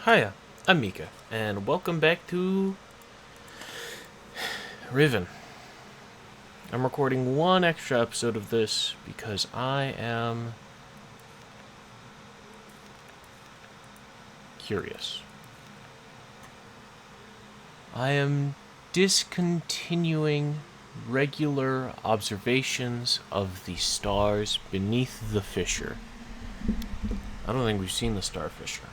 Hiya, I'm Mika, and welcome back to Riven. I'm recording one extra episode of this because I am curious. I am discontinuing regular observations of the stars beneath the fissure. I don't think we've seen the star fissure.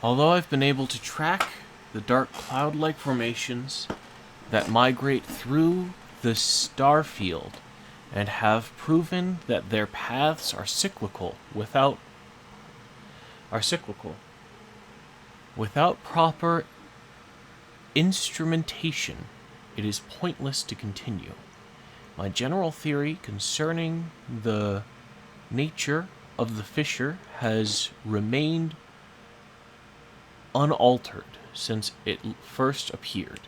Although I've been able to track the dark cloud-like formations that migrate through the star field and have proven that their paths are cyclical. Without proper instrumentation, it is pointless to continue. My general theory concerning the nature of the fissure has remained unaltered since it first appeared.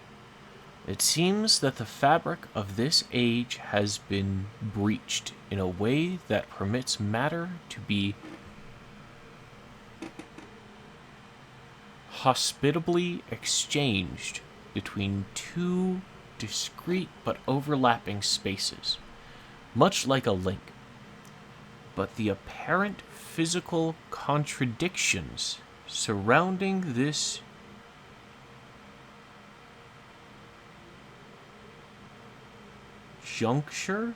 It seems that the fabric of this age has been breached in a way that permits matter to be hospitably exchanged between two discrete but overlapping spaces, much like a link. But the apparent physical contradictions surrounding this juncture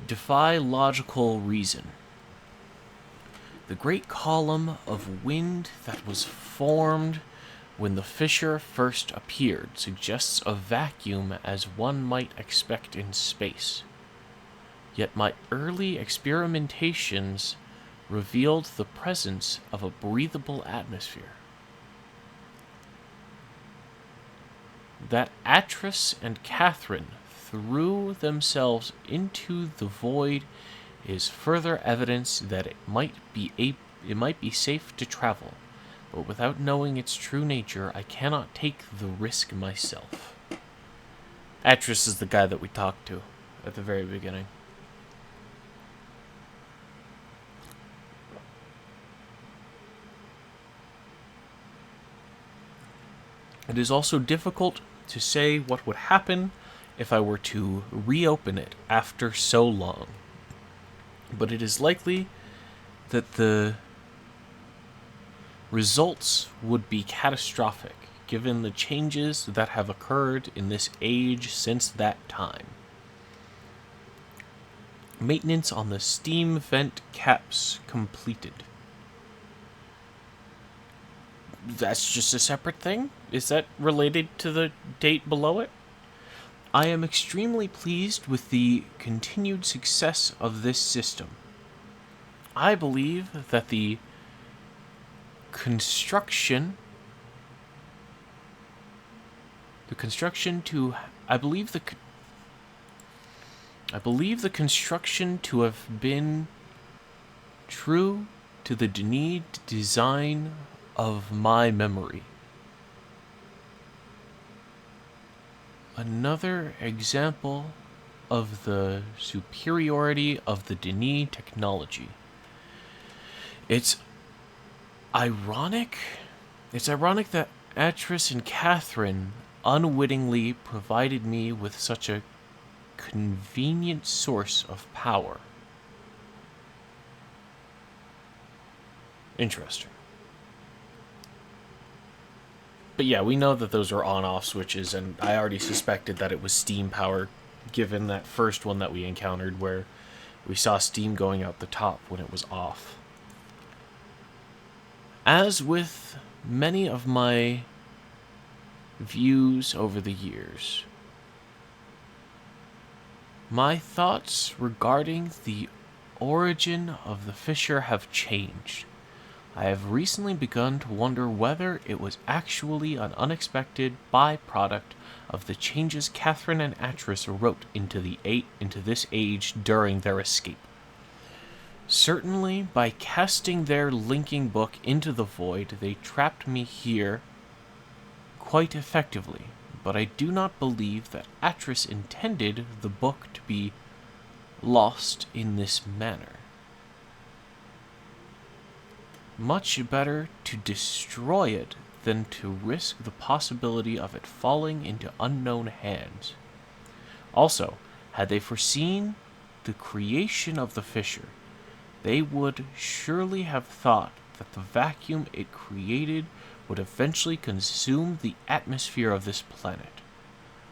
defy logical reason. The great column of wind that was formed when the fissure first appeared suggests a vacuum as one might expect in space. Yet my early experimentations revealed the presence of a breathable atmosphere. That Atris and Catherine threw themselves into the void is further evidence that it might be safe to travel, but without knowing its true nature, I cannot take the risk myself. Atris is the guy that we talked to at the very beginning. It is also difficult to say what would happen if I were to reopen it after so long. But it is likely that the results would be catastrophic, given the changes that have occurred in this age since that time. Maintenance on the steam vent caps completed. That's just a separate thing? Is that related to the date below it? I am extremely pleased with the continued success of this system. I believe that the construction to have been true to the design of my memory. Another example of the superiority of the Denis technology. It's ironic that Atris and Catherine unwittingly provided me with such a convenient source of power. Interesting. But yeah, we know that those are on-off switches, and I already suspected that it was steam power, given that first one that we encountered where we saw steam going out the top when it was off. As with many of my views over the years, my thoughts regarding the origin of the fissure have changed. I have recently begun to wonder whether it was actually an unexpected byproduct of the changes Catherine and Atris wrote into this age during their escape. Certainly, by casting their linking book into the void, they trapped me here quite effectively, but I do not believe that Atris intended the book to be lost in this manner. Much better to destroy it than to risk the possibility of it falling into unknown hands. Also, had they foreseen the creation of the fissure, they would surely have thought that the vacuum it created would eventually consume the atmosphere of this planet,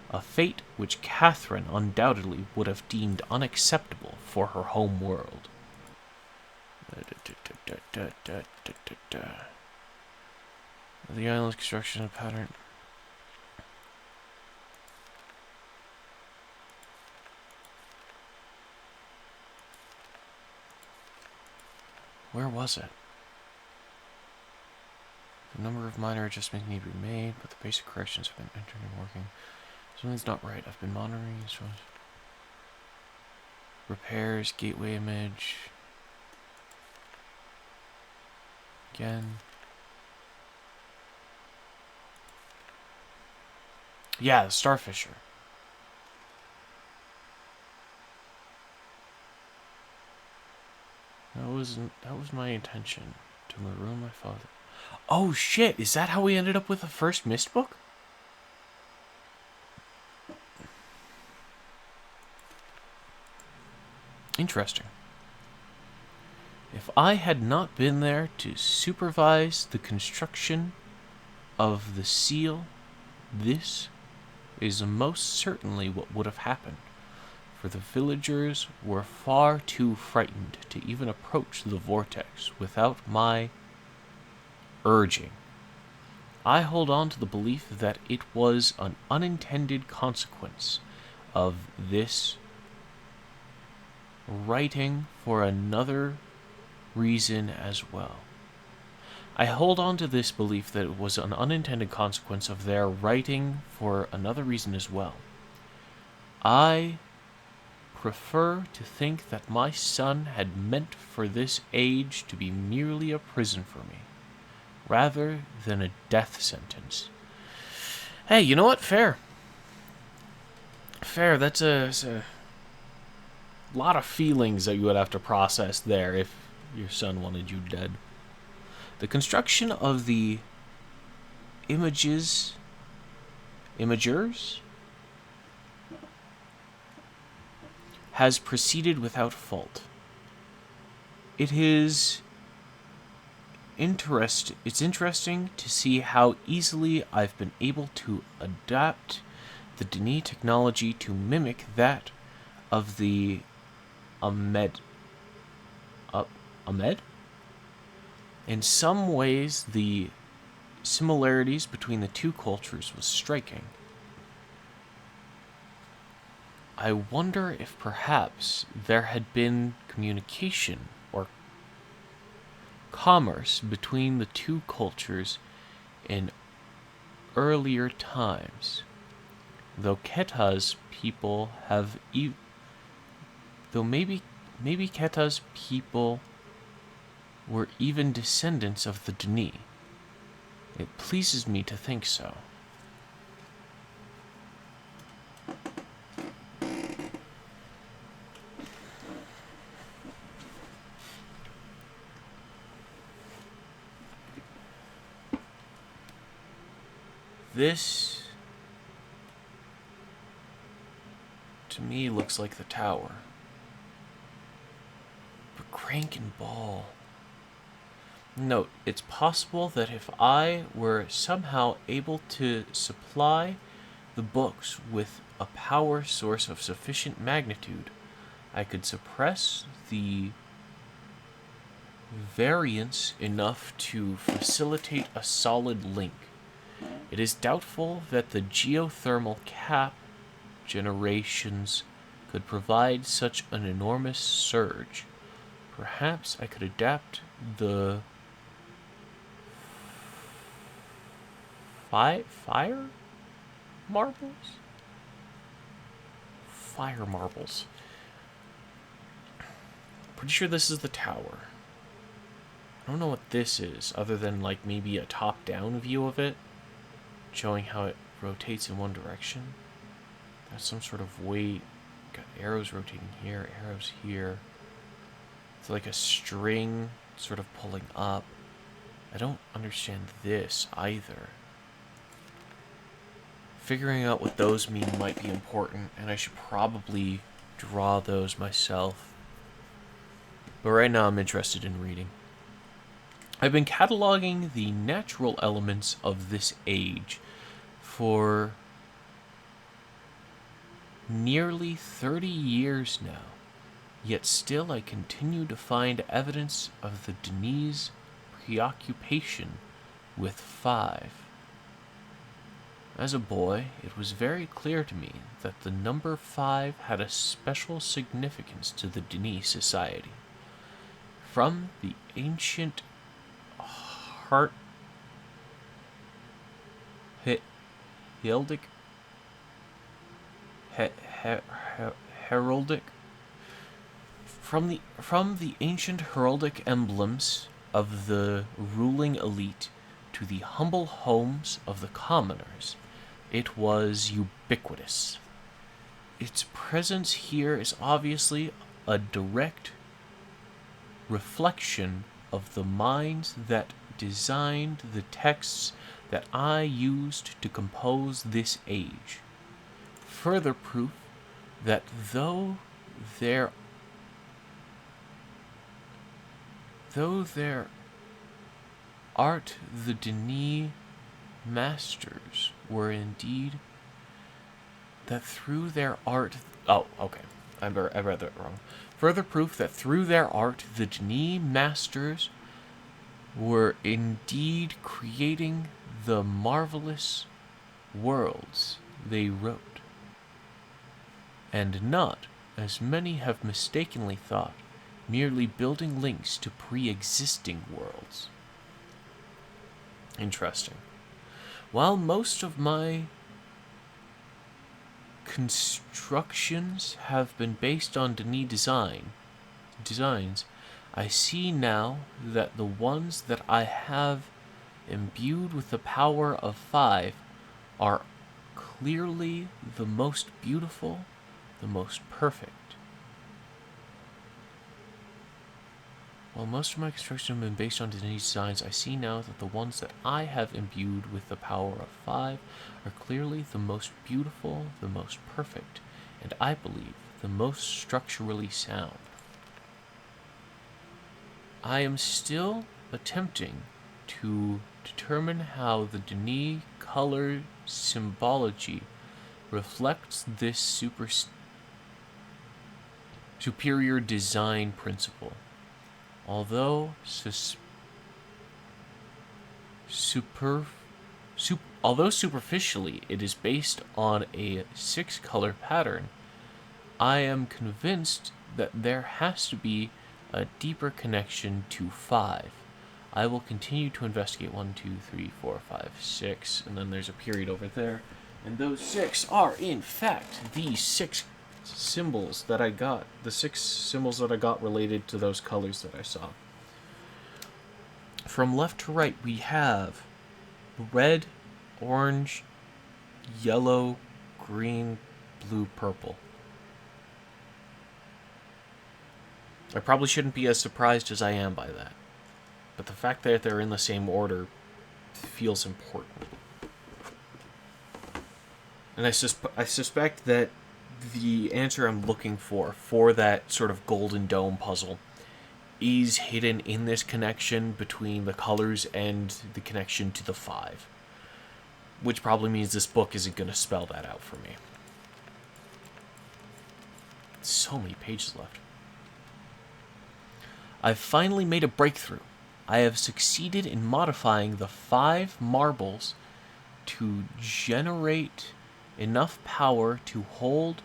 a fate which Catherine undoubtedly would have deemed unacceptable for her home world. The island's construction pattern. Where was it? The number of minor adjustments need to be made, but the basic corrections have been entered and working. Something's not right. I've been monitoring this one. Repairs, gateway image. Again. Yeah, the Starfisher. That was my intention, to maroon my father. Oh shit, is that how we ended up with the first Mist book? Interesting. If I had not been there to supervise the construction of the seal, this is most certainly what would have happened, for the villagers were far too frightened to even approach the vortex without my urging. I hold on to the belief that it was an unintended consequence of this writing for another reason as well. I hold on to this belief that it was an unintended consequence of their writing for another reason as well. I prefer to think that my son had meant for this age to be merely a prison for me, rather than a death sentence. Hey, you know what? Fair. Fair, that's a lot of feelings that you would have to process there if your son wanted you dead. The construction of the imagers has proceeded without fault. It's interesting to see how easily I've been able to adapt the Denis technology to mimic that of the Ahmed? In some ways, the similarities between the two cultures was striking. I wonder if perhaps there had been communication or commerce between the two cultures in earlier times, though Keta's people have maybe Keta's people were even descendants of the Denis. It pleases me to think so. This, to me, looks like the tower. But Crank and Ball. Note, it's possible that if I were somehow able to supply the books with a power source of sufficient magnitude, I could suppress the variance enough to facilitate a solid link. It is doubtful that the geothermal cap generations could provide such an enormous surge. Perhaps I could adapt the fire marbles? Fire marbles. Pretty sure this is the tower. I don't know what this is, other than like maybe a top-down view of it, showing how it rotates in one direction. That's some sort of weight. Got arrows rotating here, arrows here. It's like a string sort of pulling up. I don't understand this either. Figuring out what those mean might be important, and I should probably draw those myself. But right now I'm interested in reading. I've been cataloging the natural elements of this age for nearly 30 years now, yet still I continue to find evidence of the Denis' preoccupation with 5. As a boy, it was very clear to me that the number 5 had a special significance to the Denis society. From the ancient heraldic from the ancient heraldic emblems of the ruling elite to the humble homes of the commoners, it was ubiquitous. Its presence here is obviously a direct reflection of the minds that designed the texts that I used to compose this age. Further proof that though their art the Denis masters were indeed that through their art... Oh, okay. I read that wrong. Further proof that through their art, the Denis masters were indeed creating the marvelous worlds they wrote, and not, as many have mistakenly thought, merely building links to pre-existing worlds. Interesting. While most of my constructions have been based on Denis designs, I see now that the ones that I have imbued with the power of 5 are clearly the most beautiful, the most perfect. While most of my construction have been based on Denis designs, I see now that the ones that I have imbued with the power of 5 are clearly the most beautiful, the most perfect, and I believe the most structurally sound. I am still attempting to determine how the Denis color symbology reflects this superior design principle. Although superficially it is based on a 6-color pattern, I am convinced that there has to be a deeper connection to 5. I will continue to investigate 1, 2, 3, 4, 5, 6, and then there's a period over there. And those 6 are, in fact, the 6 symbols that I got. The 6 symbols that I got related to those colors that I saw. From left to right, we have red, orange, yellow, green, blue, purple. I probably shouldn't be as surprised as I am by that. But the fact that they're in the same order feels important. And I suspect that the answer I'm looking for that sort of golden dome puzzle, is hidden in this connection between the colors and the connection to the 5. Which probably means this book isn't going to spell that out for me. So many pages left. I've finally made a breakthrough. I have succeeded in modifying the 5 marbles to generate enough power to hold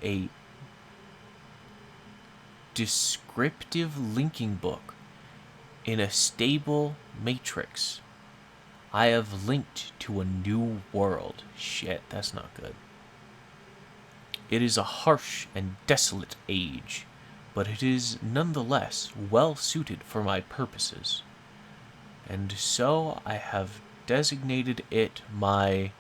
a descriptive linking book in a stable matrix. I have linked to a new world. Shit, that's not good. It is a harsh and desolate age, but it is nonetheless well suited for my purposes. And so I have designated it my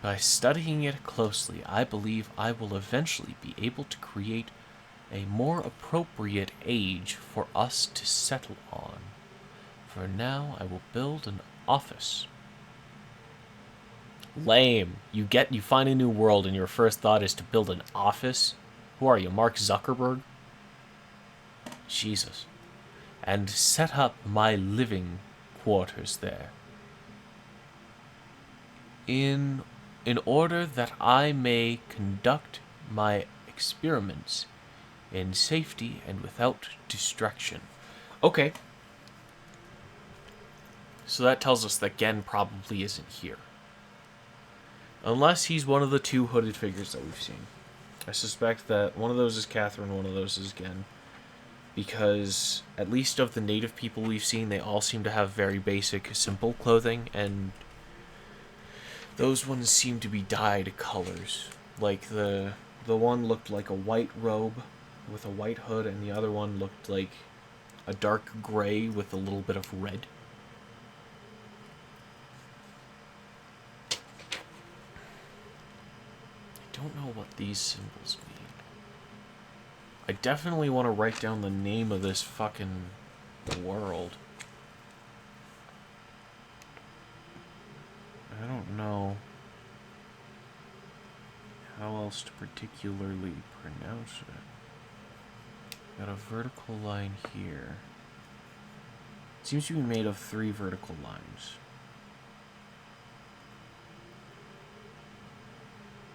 By studying it closely, I believe I will eventually be able to create a more appropriate age for us to settle on. For now, I will build an office. Lame. You find a new world and your first thought is to build an office? Who are you, Mark Zuckerberg? Jesus. And set up my living quarters there. In order that I may conduct my experiments in safety and without distraction. Okay. So that tells us that Gen probably isn't here. Unless he's one of the two hooded figures that we've seen. I suspect that one of those is Catherine, one of those is Gen. Because, at least of the native people we've seen, they all seem to have very basic, simple clothing, and those ones seem to be dyed colors. Like, the one looked like a white robe with a white hood, and the other one looked like a dark gray with a little bit of red. I don't know what these symbols mean. I definitely want to write down the name of this fucking world. I don't know how else to particularly pronounce it. Got a vertical line here. It seems to be made of 3 vertical lines.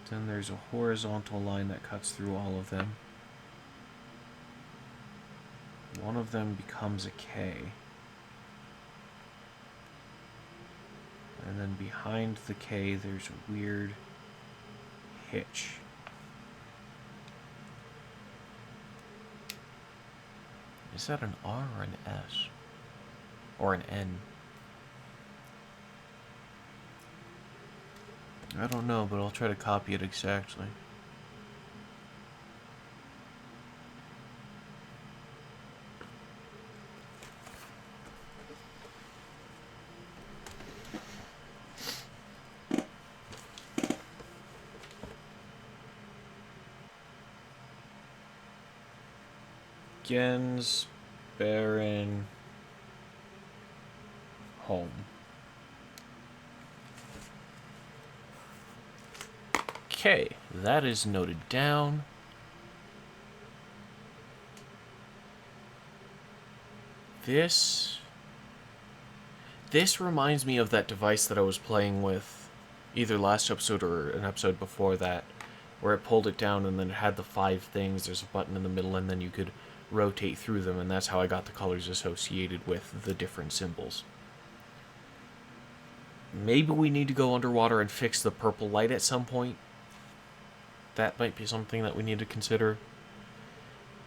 Then there's a horizontal line that cuts through all of them. One of them becomes a K. And then behind the K, there's a weird hitch. Is that an R or an S? Or an N? I don't know, but I'll try to copy it exactly. Gen's barren home. Okay, that is noted down. This reminds me of that device that I was playing with either last episode or an episode before that, where it pulled it down and then it had the 5 things, there's a button in the middle, and then you could rotate through them, and that's how I got the colors associated with the different symbols. Maybe we need to go underwater and fix the purple light at some point. That might be something that we need to consider.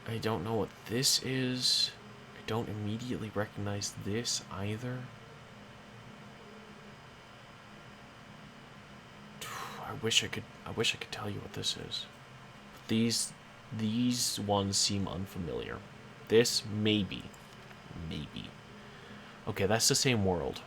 I don't know what this is. I don't immediately recognize this either. I wish I could tell you what this is. These ones seem unfamiliar. This, maybe. Okay, that's the same world.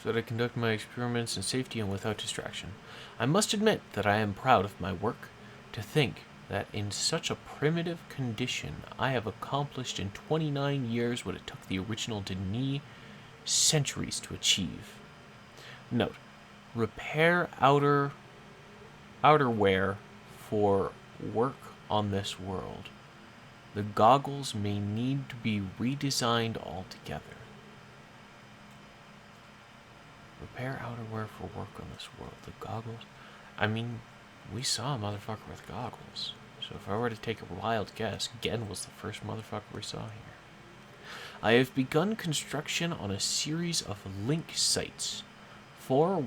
So that I conduct my experiments in safety and without distraction. I must admit that I am proud of my work. To think that in such a primitive condition, I have accomplished in 29 years what it took the original Denis centuries to achieve. Note: repair outerwear for work on this world. The goggles may need to be redesigned altogether. Repair outerwear for work on this world. The goggles. I mean, we saw a motherfucker with goggles. So if I were to take a wild guess, Gen was the first motherfucker we saw here. I have begun construction on a series of link sites for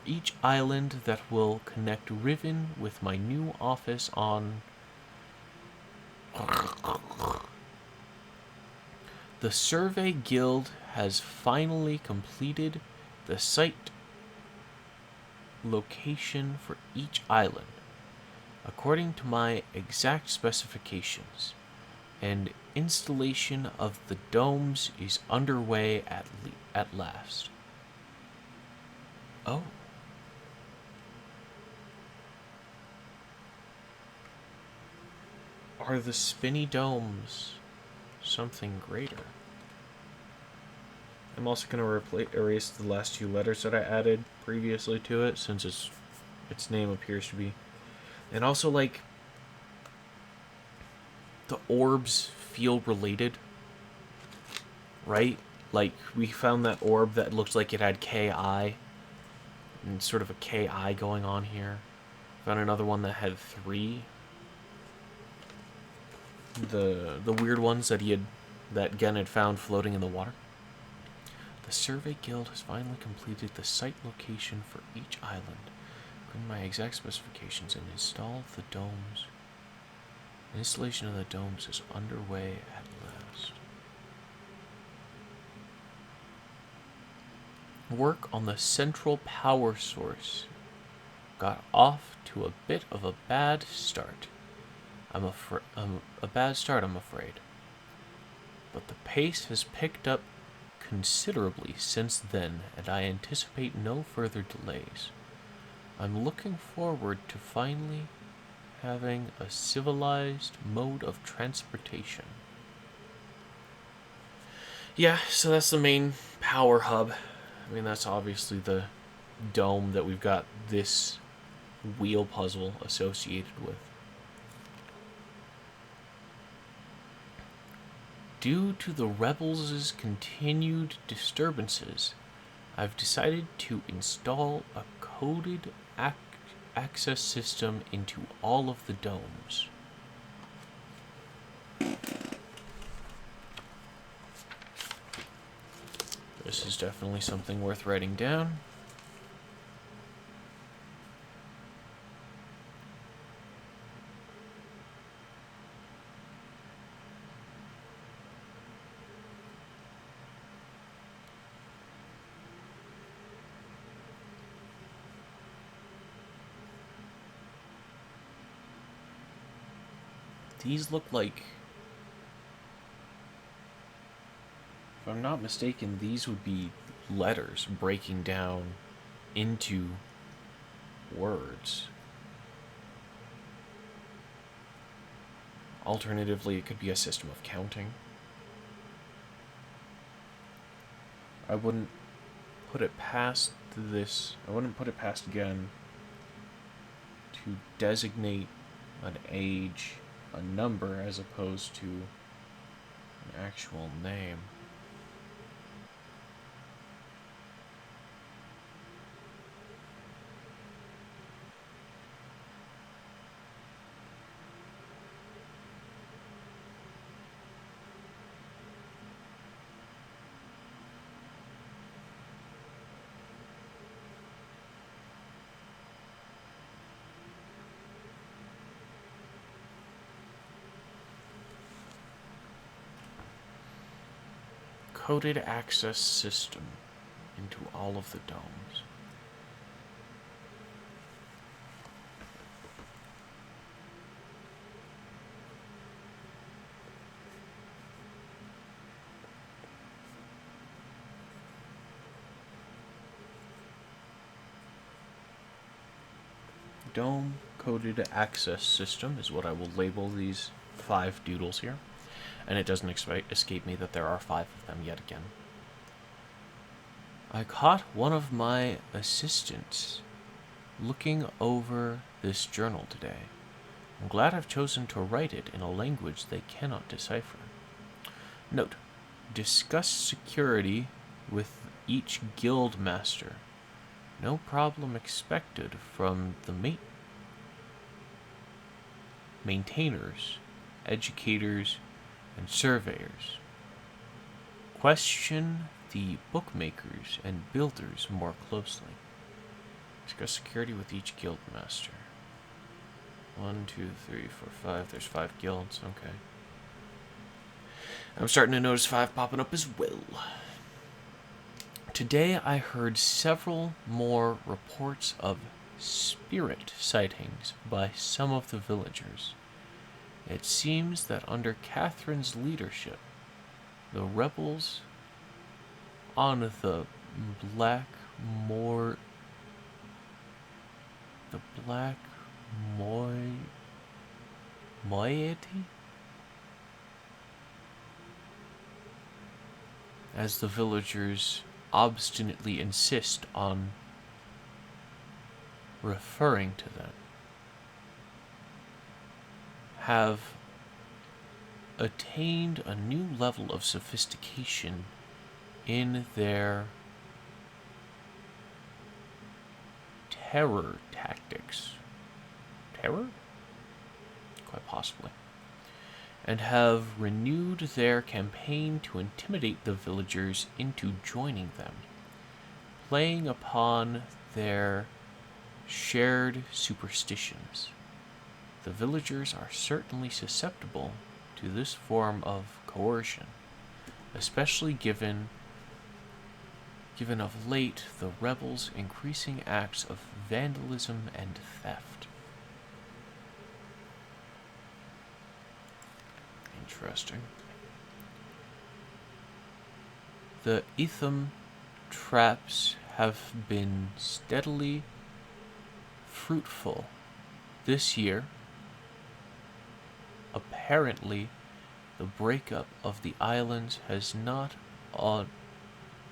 each island that will connect Riven with my new office on... The Survey Guild has finally completed the site location for each island, according to my exact specifications, and installation of the domes is underway at last. Oh. Are the spinny domes something greater? I'm also going to erase the last two letters that I added previously to it, since its name appears to be. And also, like, the orbs feel related, right? Like, we found that orb that looked like it had KI, and sort of a KI going on here. Found another one that had 3. The weird ones that Gen had found floating in the water. The Survey Guild has finally completed the site location for each island. Bring my exact specifications and install the domes. The installation of the domes is underway at last. Work on the central power source got off to a bit of a bad start. I'm afraid. But the pace has picked up considerably since then, and I anticipate no further delays. I'm looking forward to finally having a civilized mode of transportation. Yeah, so that's the main power hub. I mean, that's obviously the dome that we've got this wheel puzzle associated with. Due to the rebels' continued disturbances, I've decided to install a coded access system into all of the domes. This is definitely something worth writing down. These look like, if I'm not mistaken, these would be letters breaking down into words. Alternatively, it could be a system of counting. I wouldn't put it past Gen to designate an age, a number, as opposed to an actual name. Coded access system into all of the domes. Dome coded access system is what I will label these 5 doodles here. And it doesn't escape me that there are 5 of them yet again. I caught one of my assistants looking over this journal today. I'm glad I've chosen to write it in a language they cannot decipher. Note: discuss security with each guild master. No problem expected from the maintainers, educators, and surveyors. Question the bookmakers and builders more closely. Discuss security with each guild master. 1, 2, 3, 4, 5. There's 5 guilds. Okay. I'm starting to notice 5 popping up as well. Today I heard several more reports of spirit sightings by some of the villagers. It seems that under Catherine's leadership, the rebels on the Black Moor... The Black Moiety? As the villagers obstinately insist on referring to them, have attained a new level of sophistication in their terror tactics. Terror? Quite possibly. And have renewed their campaign to intimidate the villagers into joining them, playing upon their shared superstitions. The villagers are certainly susceptible to this form of coercion, especially given of late the rebels' increasing acts of vandalism and theft. Interesting. The Itham traps have been steadily fruitful this year. Apparently, the breakup of the islands has not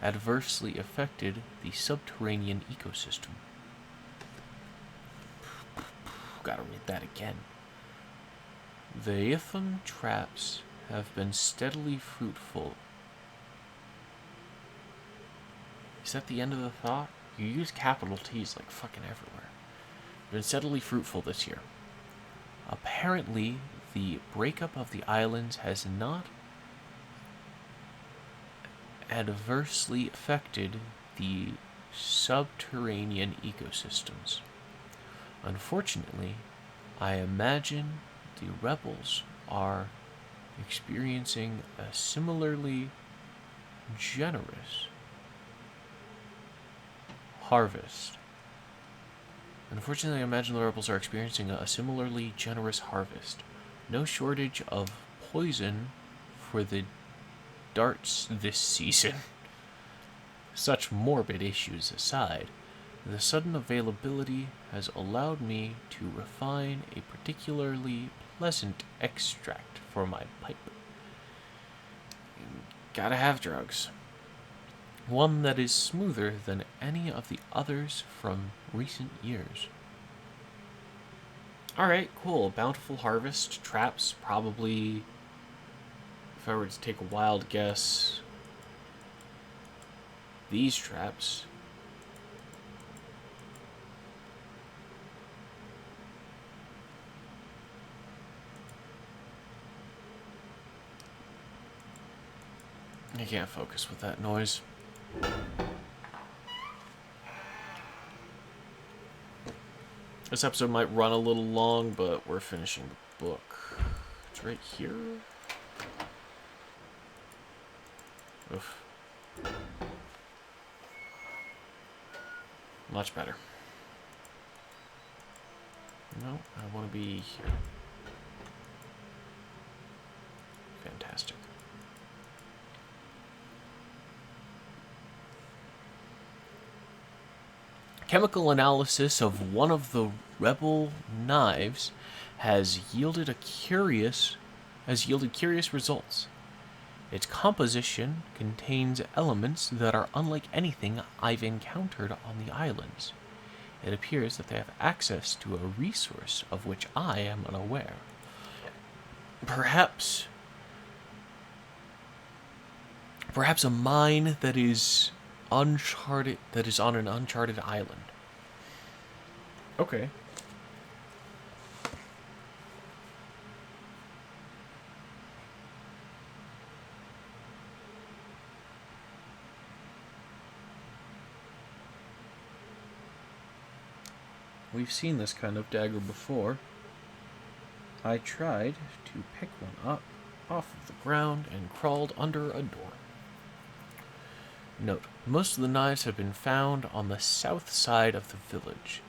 adversely affected the subterranean ecosystem. Gotta read that again. The Itham traps have been steadily fruitful. Is that the end of the thought? You use capital T's like fucking everywhere. Been steadily fruitful this year. Apparently, the breakup of the islands has not adversely affected the subterranean ecosystems. Unfortunately, I imagine the rebels are experiencing a similarly generous harvest. Unfortunately, I imagine the rebels are experiencing a similarly generous harvest. No shortage of poison for the darts this season. Such morbid issues aside, the sudden availability has allowed me to refine a particularly pleasant extract for my pipe. Gotta have drugs. One that is smoother than any of the others from recent years. Alright, cool. Bountiful harvest. Traps, probably, if I were to take a wild guess, these traps. I can't focus with that noise. This episode might run a little long, but we're finishing the book. It's right here. Oof. Much better. No, I want to be here. Fantastic. Chemical analysis of one of the rebel knives has yielded curious results. Its composition contains elements that are unlike anything I've encountered on the islands. It appears that they have access to a resource of which I am unaware. Perhaps a mine that is uncharted, that is on an uncharted island. Okay. We've seen this kind of dagger before. I tried to pick one up off of the ground and crawled under a door. Note, most of the knives have been found on the south side of the village.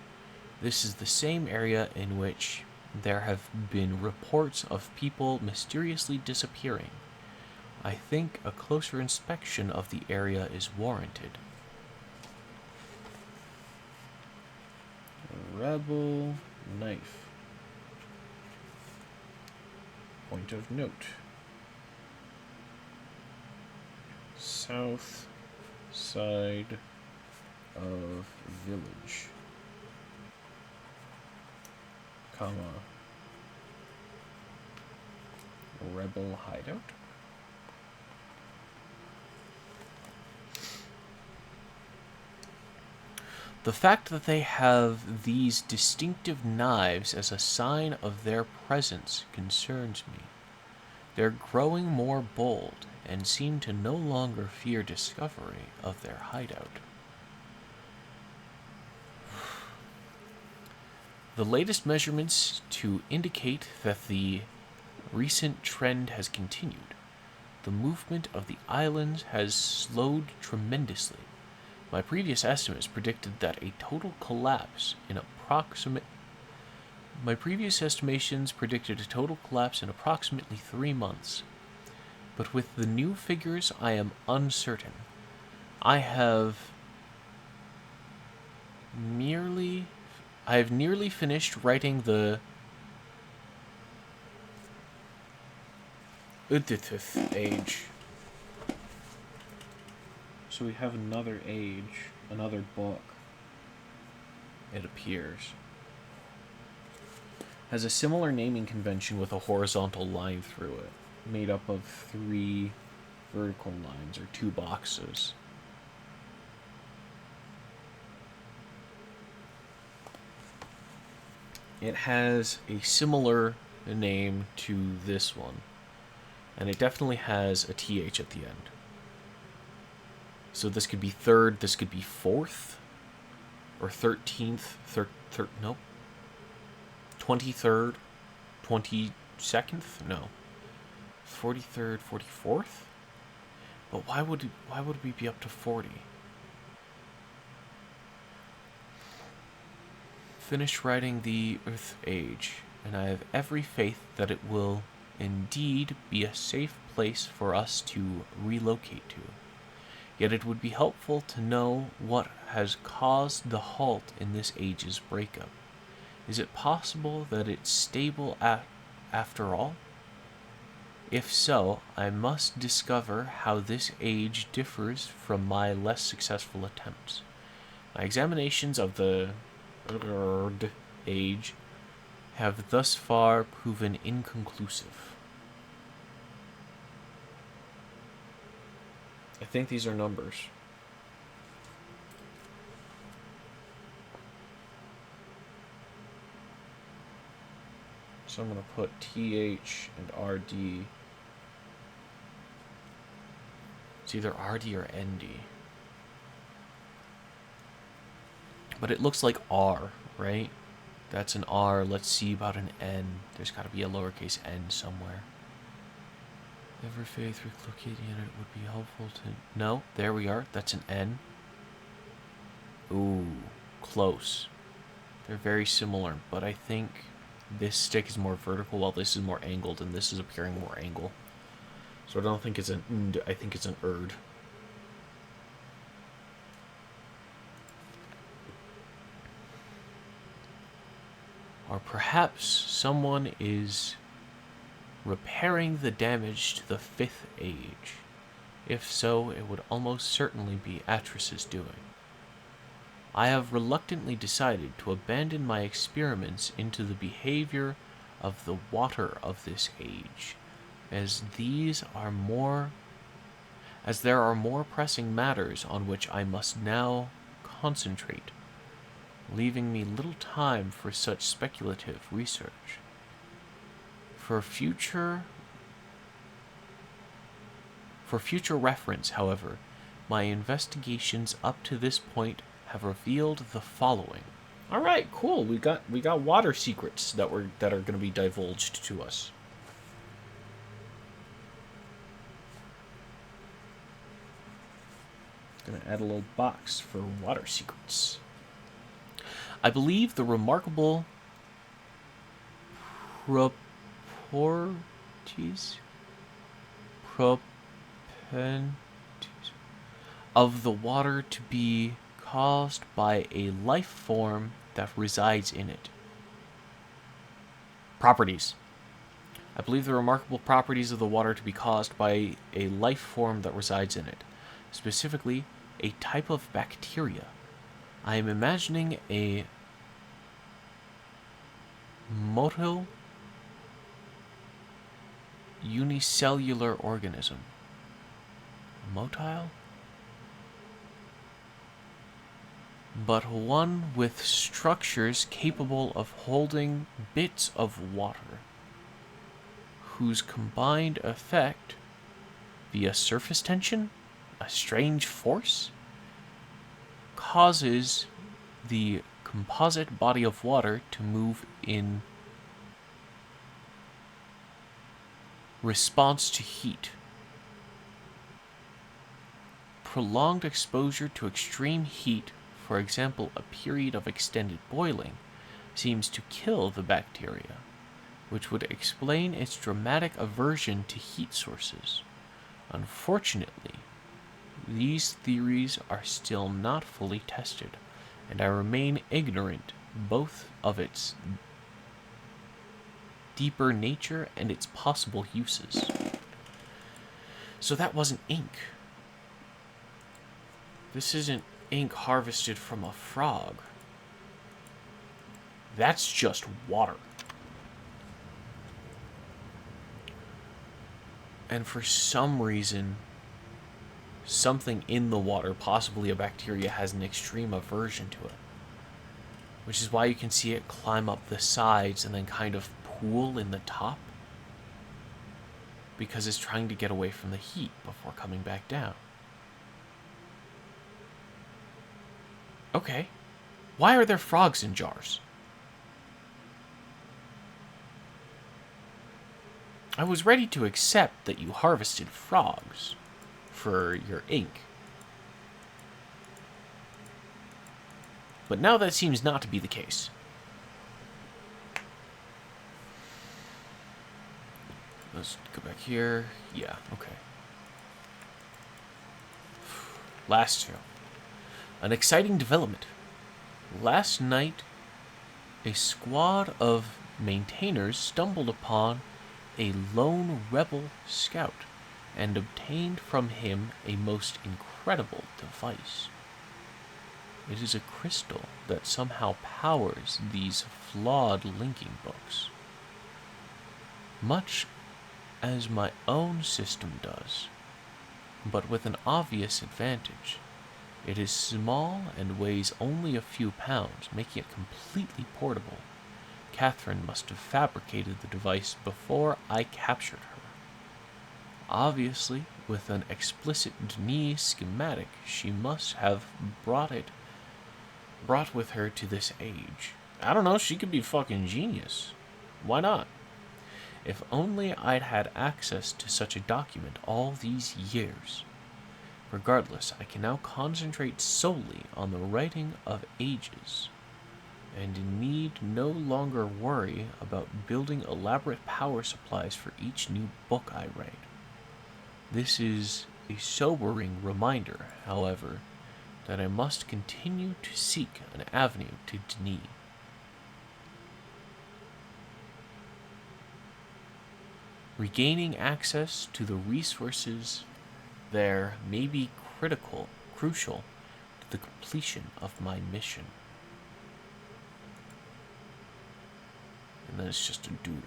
This is the same area in which There have been reports of people mysteriously disappearing. I think a closer inspection of the area is warranted. Rebel knife. Point of note. South side of village. Comma. Rebel hideout. The fact that they have these distinctive knives as a sign of their presence concerns me. They're growing more bold and seem to no longer fear discovery of their hideout. The latest measurements to indicate that the recent trend has continued. The movement of the islands has slowed tremendously. My previous estimates predicted that a total collapse in My previous estimations predicted a total collapse in approximately 3 months. But with the new figures, I am uncertain. I have nearly finished writing the Udithith age. So we have another age, another book. It appears. Has a similar naming convention with a horizontal line through it, made up of 3 vertical lines, or 2 boxes. It has a similar name to this one, and it definitely has a TH at the end. So this could be 3rd, this could be 4th, or 13th, nope. 23rd, 22nd? No. 43rd, 44th? But why would we be up to 40? Finished writing the Earth Age, and I have every faith that it will indeed be a safe place for us to relocate to. Yet it would be helpful to know what has caused the halt in this age's breakup. Is it possible that it's stable after all? If so, I must discover how this age differs from my less successful attempts. My examinations of the age have thus far proven inconclusive. I think these are numbers. So I'm going to put TH and RD. It's either RD or ND. But it looks like R, right? That's an R. Let's see about an N. There's got to be a lowercase n somewhere. Every faith relocating in it would be helpful to... No, there we are. That's an N. Ooh, close. They're very similar, but I think this stick is more vertical while this is more angled, and this is appearing more angle. So I don't think it's an nd, I think it's an erd. Or perhaps someone is repairing the damage to the 5th age. If so, it would almost certainly be Atris's doing. I have reluctantly decided to abandon my experiments into the behavior of the water of this age, as there are more pressing matters on which I must now concentrate, leaving me little time for such speculative research. For future reference, however, my investigations up to this point have revealed the following. All right, cool. We got water secrets that are going to be divulged to us. Going to add a little box for water secrets. I believe the remarkable properties propensities of the water to be caused by a life form that resides in it. Properties. I believe the remarkable properties of the water to be caused by a life form that resides in it, specifically a type of bacteria. I am imagining a motile unicellular organism. Motile? But one with structures capable of holding bits of water, whose combined effect, via surface tension, a strange force, causes the composite body of water to move in response to heat. Prolonged exposure to extreme heat, for example, a period of extended boiling, seems to kill the bacteria, which would explain its dramatic aversion to heat sources. Unfortunately, these theories are still not fully tested, and I remain ignorant both of its deeper nature and its possible uses. So that wasn't ink. This isn't ink harvested from a frog. That's just water. And for some reason, something in the water, possibly a bacteria, has an extreme aversion to it. Which is why you can see it climb up the sides and then kind of pool in the top. Because it's trying to get away from the heat before coming back down. Okay. Why are there frogs in jars? I was ready to accept that you harvested frogs for your ink. But now that seems not to be the case. Let's go back here. Yeah, okay. Last two. An exciting development. Last night, a squad of maintainers stumbled upon a lone rebel scout and obtained from him a most incredible device. It is a crystal that somehow powers these flawed linking books, much as my own system does, but with an obvious advantage. It is small and weighs only a few pounds, making it completely portable. Catherine must have fabricated the device before I captured her. Obviously, with an explicit Denis schematic, she must have brought with her to this age. I don't know, she could be fucking genius. Why not? If only I'd had access to such a document all these years. Regardless, I can now concentrate solely on the writing of ages, and need no longer worry about building elaborate power supplies for each new book I write. This is a sobering reminder, however, that I must continue to seek an avenue to Denis. Regaining access to the resources there may be crucial to the completion of my mission. And then it's just a doodle.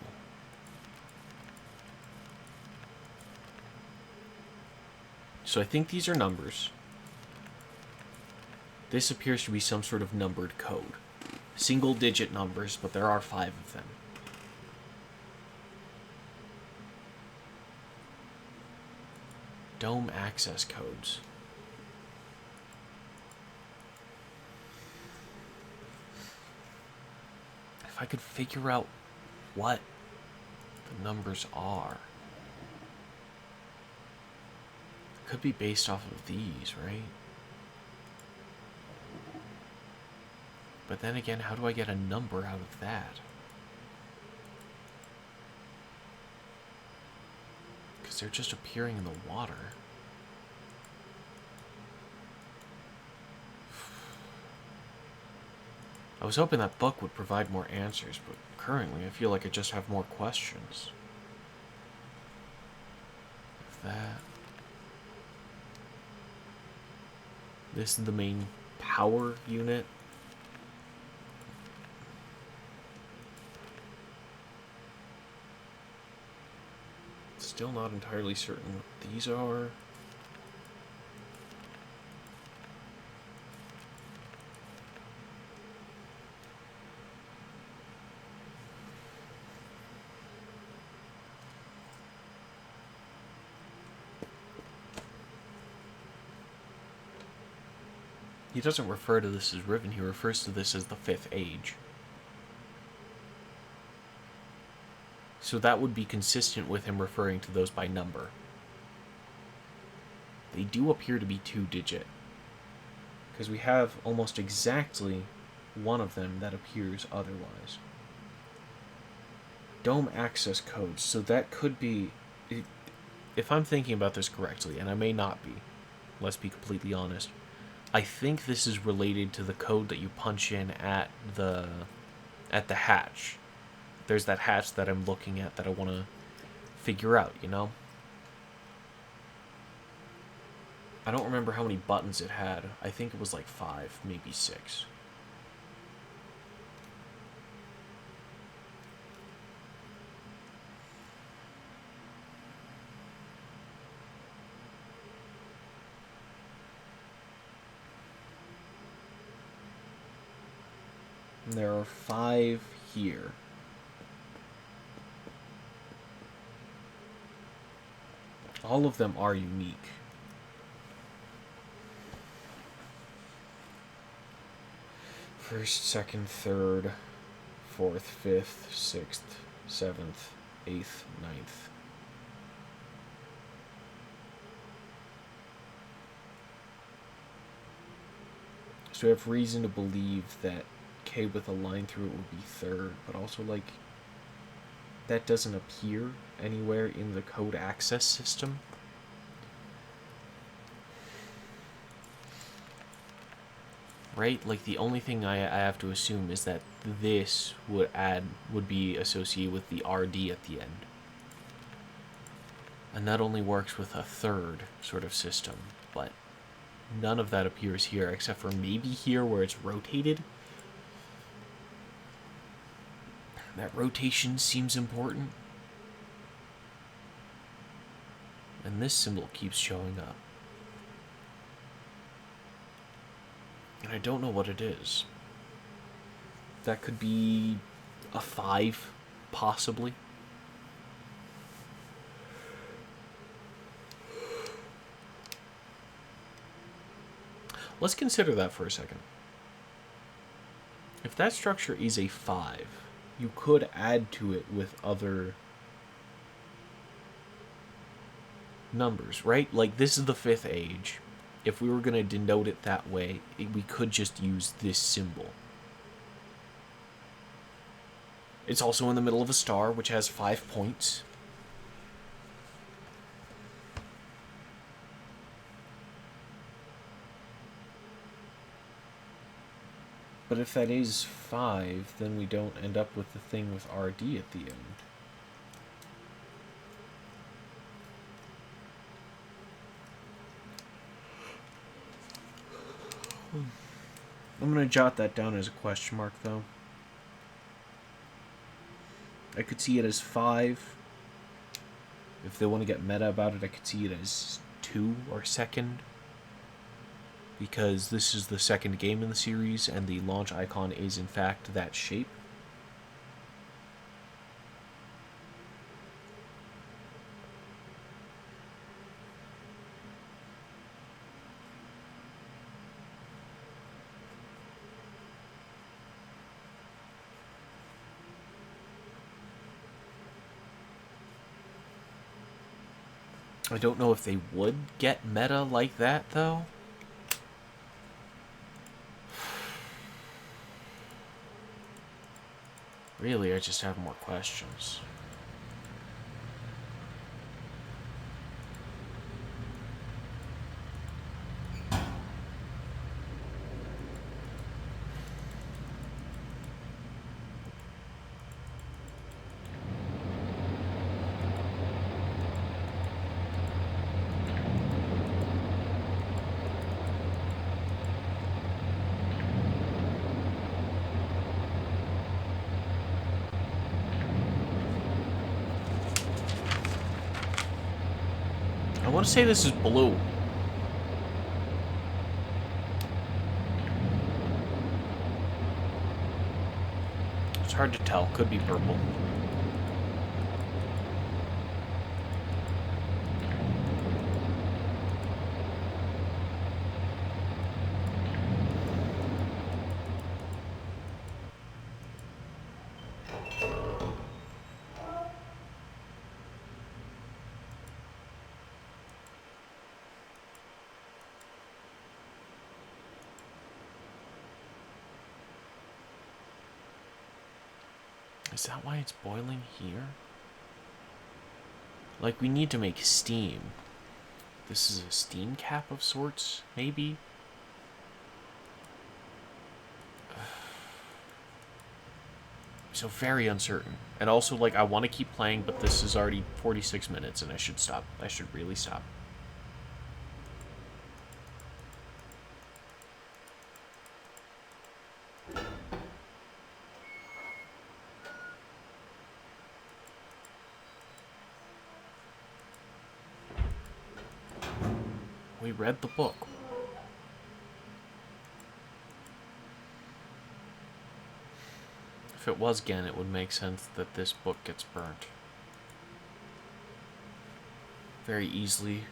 So I think these are numbers. This appears to be some sort of numbered code. Single digit numbers, but there are 5 of them. Dome access codes. If I could figure out what the numbers are. It could be based off of these, right? But then again, how do I get a number out of that? they're just appearing in the water. I was hoping that book would provide more answers, but currently I feel like I just have more questions. That. This is the main power unit. Still not entirely certain what these are. He doesn't refer to this as Riven, he refers to this as the Fifth Age. So that would be consistent with him referring to those by number. They do appear to be 2-digit. Because we have almost exactly one of them that appears otherwise. Dome access codes, so that could be... If I'm thinking about this correctly, and I may not be, let's be completely honest, I think this is related to the code that you punch in at the hatch. There's that hatch that I'm looking at that I want to figure out, you know? I don't remember how many buttons it had. I think it was like 5, maybe 6. And there are 5 here. All of them are unique. First, second, third, fourth, fifth, sixth, seventh, eighth, ninth. So we have reason to believe that K with a line through it would be third, but also, like, that doesn't appear anywhere in the code access system. Right? Like, the only thing I have to assume is that this would be associated with the RD at the end. And that only works with a third sort of system, but none of that appears here, except for maybe here where it's rotated. That rotation seems important. And this symbol keeps showing up. And I don't know what it is. That could be a 5, possibly. Let's consider that for a second. If that structure is a 5, you could add to it with other numbers, right? Like, this is the Fifth Age. If we were going to denote it that way, we could just use this symbol. It's also in the middle of a star, which has 5 points. But if that is 5, then we don't end up with the thing with RD at the end. I'm going to jot that down as a question mark, though. I could see it as 5. If they want to get meta about it, I could see it as 2 or second. Because this is the second game in the series, and the launch icon is, in fact, that shape. I don't know if they would get meta like that, though. Really, I just have more questions. want to say this is blue. It's hard to tell. Could be purple. Is that why it's boiling here? Like, we need to make steam. This is a steam cap of sorts, maybe? So very uncertain. And also, like, I want to keep playing, but this is already 46 minutes, and I should stop. I should really stop. We read the book. If it was Gen, it would make sense that this book gets burnt. Very easily.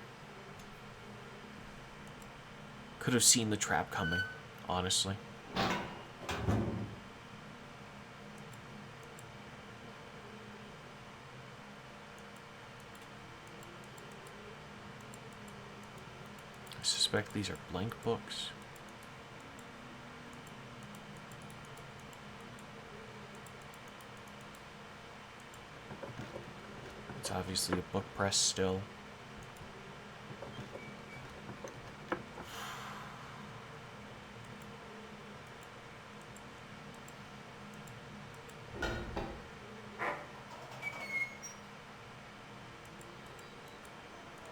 Could have seen the trap coming, honestly. I suspect these are blank books. It's obviously a book press still.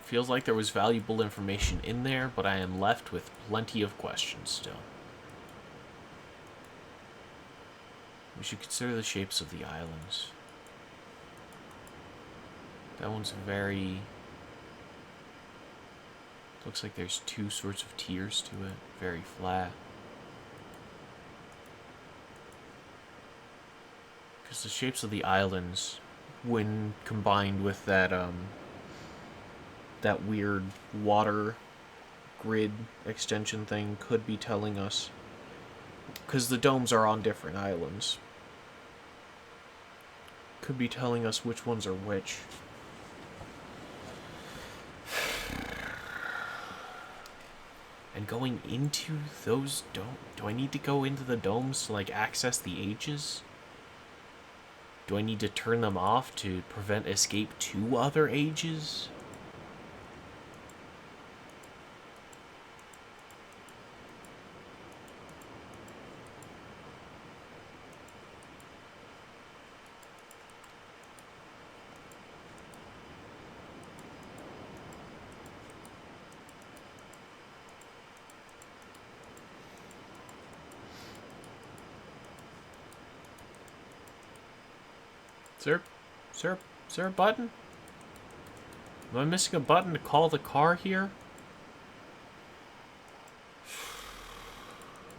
Feels like there was valuable information in there, but I am left with plenty of questions still. We should consider the shapes of the islands. That one's very... Looks like there's two sorts of tiers to it. Very flat. Because the shapes of the islands, when combined with that, that weird water grid extension thing, could be telling us... Because the domes are on different islands. Could be telling us which ones are which. And going into those domes... Do I need to go into the domes to, like, access the ages? Do I need to turn them off to prevent escape to other ages? Is there a button? Am I missing a button to call the car here?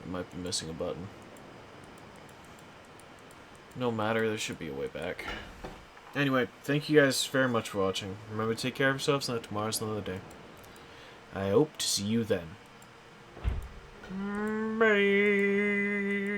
I might be missing a button. No matter, there should be a way back. Anyway, thank you guys very much for watching. Remember to take care of yourselves, and that tomorrow's another day. I hope to see you then. Bye.